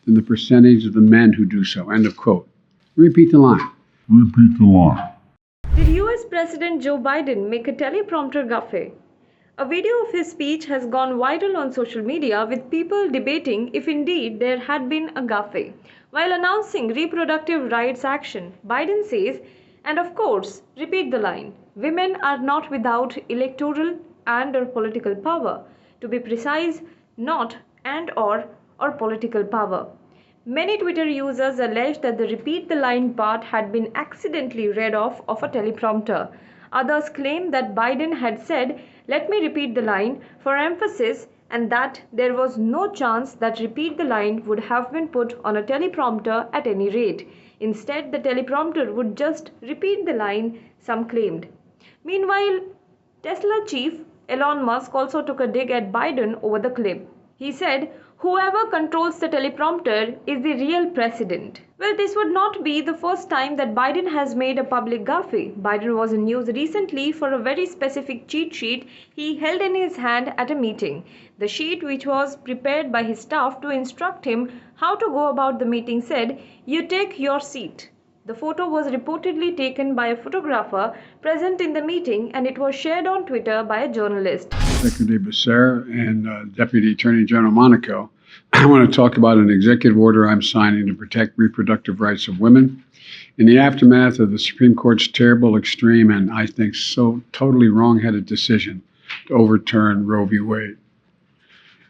than the percentage of the men who do so. End of quote. Repeat the line. Repeat the line. Did US President Joe Biden make a teleprompter gaffe? A video of his speech has gone viral on social media, with people debating if indeed there had been a gaffe. While announcing reproductive rights action, Biden says, and of course, repeat the line, women are not without electoral and/or political power. To be precise, not and/or political power. Many Twitter users alleged that the repeat the line part had been accidentally read off of a teleprompter. Others claimed that Biden had said, "Let me repeat the line," for emphasis, and that there was no chance that repeat the line would have been put on a teleprompter at any rate. Instead, the teleprompter would just repeat the line, some claimed. Meanwhile, Tesla chief Elon Musk also took a dig at Biden over the clip. He said, "Whoever controls the teleprompter is the real president." Well, this would not be the first time that Biden has made a public gaffe. Biden was in news recently for a very specific cheat sheet he held in his hand at a meeting. The sheet, which was prepared by his staff to instruct him how to go about the meeting, said, "You take your seat." The photo was reportedly taken by a photographer present in the meeting, and it was shared on Twitter by a journalist. Secretary Becerra and Deputy Attorney General Monaco. I want to talk about an executive order I'm signing to protect reproductive rights of women in the aftermath of the Supreme Court's terrible, extreme, and I think so totally wrong-headed decision to overturn Roe v. Wade.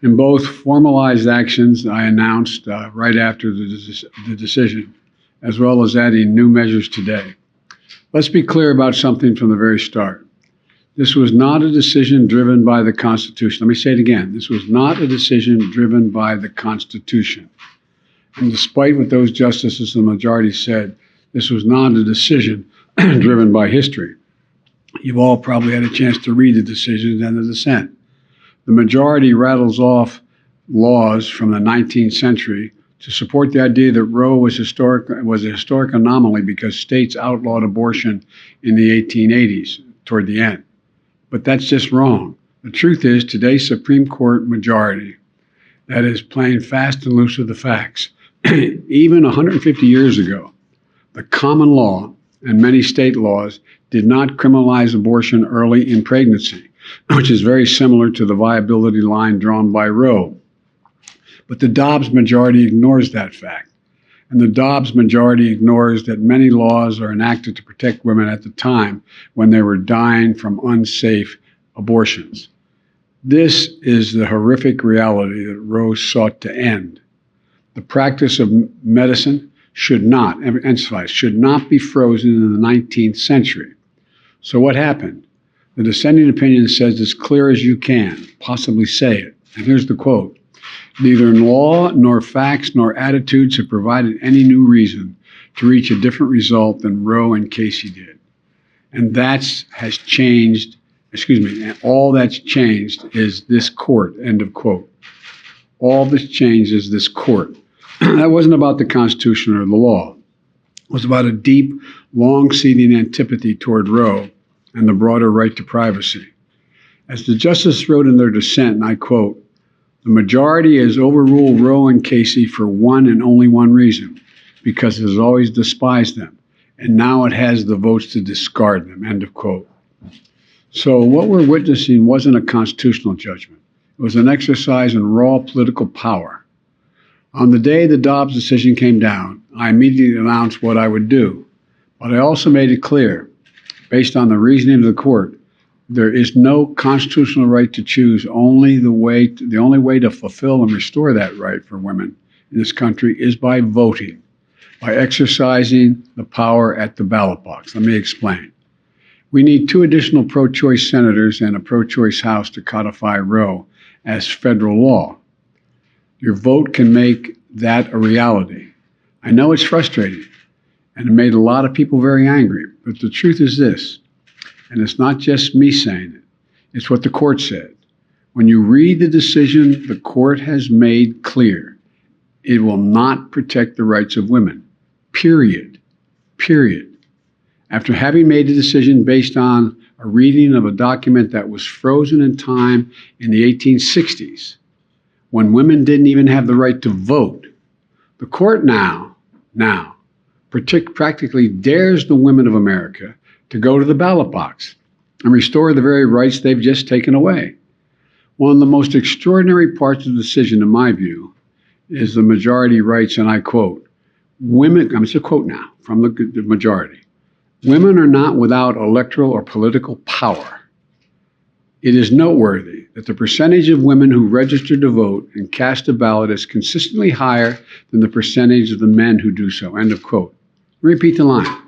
In both formalized actions I announced right after the decision, as well as adding new measures today. Let's be clear about something from the very start. This was not a decision driven by the Constitution. Let me say it again. This was not a decision driven by the Constitution. And despite what those justices in the majority said, this was not a decision driven by history. You've all probably had a chance to read the decisions and the dissent. The majority rattles off laws from the 19th century to support the idea that Roe was a historic anomaly because states outlawed abortion in the 1880s, toward the end. But that's just wrong. The truth is, today's Supreme Court majority that is playing fast and loose with the facts. Even 150 years ago, the common law and many state laws did not criminalize abortion early in pregnancy, which is very similar to the viability line drawn by Roe. But the Dobbs majority ignores that fact. And the Dobbs majority ignores that many laws are enacted to protect women at the time when they were dying from unsafe abortions. This is the horrific reality that Roe sought to end. The practice of medicine should not be frozen in the 19th century. So what happened? The dissenting opinion says as clear as you can possibly say it. And here's the quote. "Neither law nor facts nor attitudes have provided any new reason to reach a different result than Roe and Casey did. And has changed, and all that's changed is this court," end of quote. All that's changed is this court. That wasn't about the Constitution or the law. It was about a deep, long-seating antipathy toward Roe and the broader right to privacy. As the justice wrote in their dissent, and I quote, "The majority has overruled Roe and Casey for one and only one reason, because it has always despised them, and now it has the votes to discard them," end of quote. So what we're witnessing wasn't a constitutional judgment. It was an exercise in raw political power. On the day the Dobbs decision came down, I immediately announced what I would do, but I also made it clear, based on the reasoning of the court, there is no constitutional right to choose. The only way to fulfill and restore that right for women in this country is by voting, by exercising the power at the ballot box. Let me explain. We need 2 additional pro-choice senators and a pro-choice House to codify Roe as federal law. Your vote can make that a reality. I know it's frustrating, and it made a lot of people very angry, but the truth is this. And it's not just me saying it. It's what the court said. When you read the decision, the court has made clear it will not protect the rights of women. Period. Period. After having made a decision based on a reading of a document that was frozen in time in the 1860s, when women didn't even have the right to vote, The court now practically dares the women of America to go to the ballot box and restore the very rights they've just taken away. One of the most extraordinary parts of the decision, in my view, is the majority writes, and I quote, women, it's a quote now from the majority, women are not without electoral or political power. It is noteworthy that the percentage of women who register to vote and cast a ballot is consistently higher than the percentage of the men who do so. End of quote. Repeat the line.